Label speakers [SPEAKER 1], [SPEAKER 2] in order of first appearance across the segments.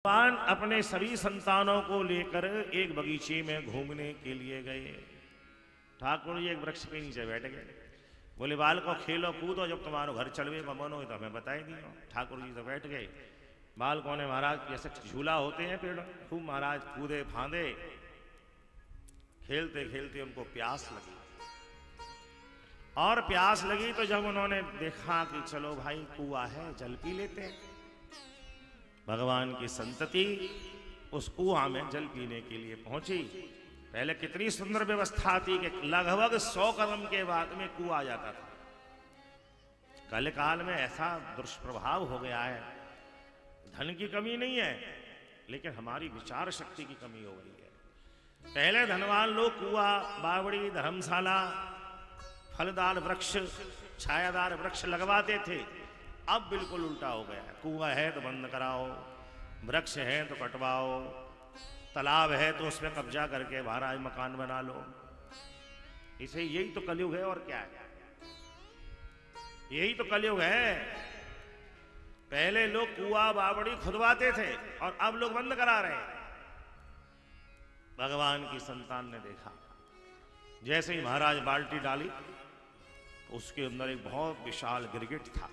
[SPEAKER 1] भगवान अपने सभी संतानों को लेकर एक बगीचे में घूमने के लिए गए। ठाकुर जी एक वृक्ष के नीचे बैठ गए। बोले बाल को खेलो कूदो, जब तुम्हारो घर चलवे का मन हो तो हमें बताई दियो। ठाकुर जी तो बैठ गए। बालकों ने महाराज जैसे झूला होते हैं पेड़, खूब महाराज कूदे फांदे। खेलते खेलते उनको प्यास लगी, और प्यास लगी तो जब उन्होंने देखा कि चलो भाई कुआं है, जल पी लेते हैं, भगवान की संतति उस कुआं में जल पीने के लिए पहुंची। पहले कितनी सुंदर व्यवस्था थी कि लगभग 100 कदम के बाद में कुआं आ जाता था। कल काल में ऐसा दुष्प्रभाव हो गया है, धन की कमी नहीं है लेकिन हमारी विचार शक्ति की कमी हो गई है। पहले धनवान लोग कुआं, बावड़ी, धर्मशाला, फलदार वृक्ष, छायादार वृक्ष लगवाते थे। अब बिल्कुल उल्टा हो गया है। कुआं है तो बंद कराओ, वृक्ष है तो कटवाओ, तालाब है तो उसमें कब्जा करके महाराज मकान बना लो। इसे यही तो कलयुग है, और क्या है, यही तो कलयुग है। पहले लोग कुआं बावड़ी खुदवाते थे और अब लोग बंद करा रहे हैं। भगवान की संतान ने देखा, जैसे ही महाराज बाल्टी डाली उसके अंदर एक बहुत विशाल गिरगिट था।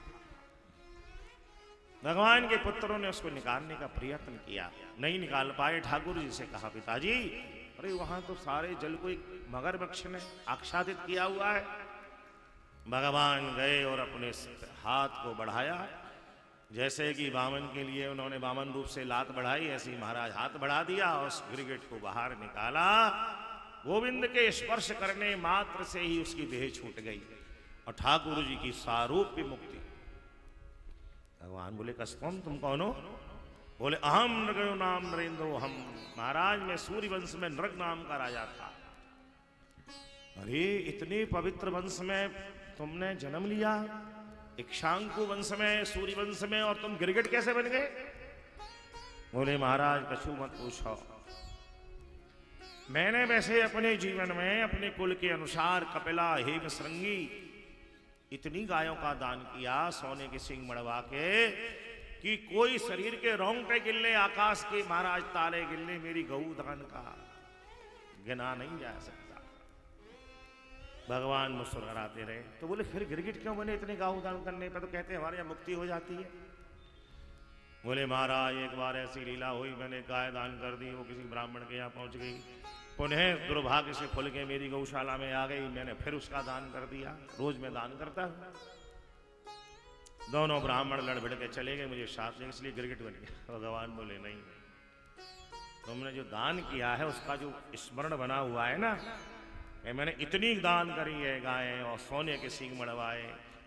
[SPEAKER 1] भगवान के पुत्रों ने उसको निकालने का प्रयत्न किया, नहीं निकाल पाए। ठाकुर जी से कहा पिताजी, अरे वहां तो सारे जल को एक मगर वृक्ष ने आच्छादित किया हुआ है। भगवान गए और अपने हाथ को बढ़ाया, जैसे कि वामन के लिए उन्होंने वामन रूप से लात बढ़ाई, ऐसे ही महाराज हाथ बढ़ा दिया और उस गिरगिट को बाहर निकाला। गोविंद के स्पर्श करने मात्र से ही उसकी देह छूट गई और ठाकुर जी की सारूप्य मुक्ति। भगवान बोले कस्तम तुम कौन हो? बोले अहम नृगो नाम नरेंद्रो हम। महाराज मैं सूर्य वंश में नृग नाम का राजा था। अरे इतने पवित्र वंश में तुमने जन्म लिया, इक्ष्वाकु वंश में, सूर्य वंश में, और तुम गिरगिट कैसे बन गए? बोले महाराज कछु मत पूछो, मैंने वैसे अपने जीवन में अपने कुल के अनुसार कपिला, हेम श्रृंगी इतनी गायों का दान किया, सोने के सिंह मड़वा के, कि कोई शरीर के रोंगटे गिलने, आकाश के महाराज तारे गिलने मेरी गौ दान का गिना नहीं जा सकता। भगवान मुस्कुराते रहे। तो बोले फिर गिरगिट क्यों बने? इतने गौ दान करने पर तो कहते हैं हमारे यहाँ मुक्ति हो जाती है। बोले महाराज एक बार ऐसी लीला हुई, मैंने गाय दान कर दी, वो किसी ब्राह्मण के यहाँ पहुंच गई, पुनः दुर्भाग्य से खुल के मेरी गौशाला में आ गई, मैंने फिर उसका दान कर दिया। रोज मैं दान करता हूं। दोनों ब्राह्मण लड़ भिड़ के चले गए, मुझे शाप दें, इसलिए गिरगिट बन गया। भगवान बोले नहीं, तुमने जो दान किया है उसका जो स्मरण बना हुआ है ना, मैंने इतनी दान करी है, गायें और सोने के सींग मड़वाए,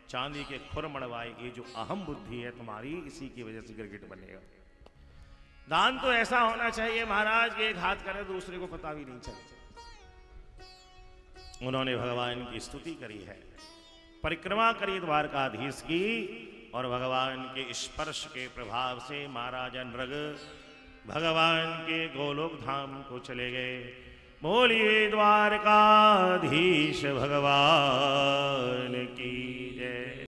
[SPEAKER 1] चांदी के खुर मड़वाए, ये जो अहम बुद्धि है तुम्हारी, इसी की वजह से गिरगिट बनेगा। दान तो ऐसा होना चाहिए महाराज कि एक हाथ करे दूसरे को पता भी नहीं चले। उन्होंने भगवान की स्तुति करी है, परिक्रमा करी द्वारकाधीश की, और भगवान के स्पर्श के प्रभाव से महाराज नृग भगवान के गोलोक धाम को चले गए। बोलिए द्वारकाधीश भगवान की जय।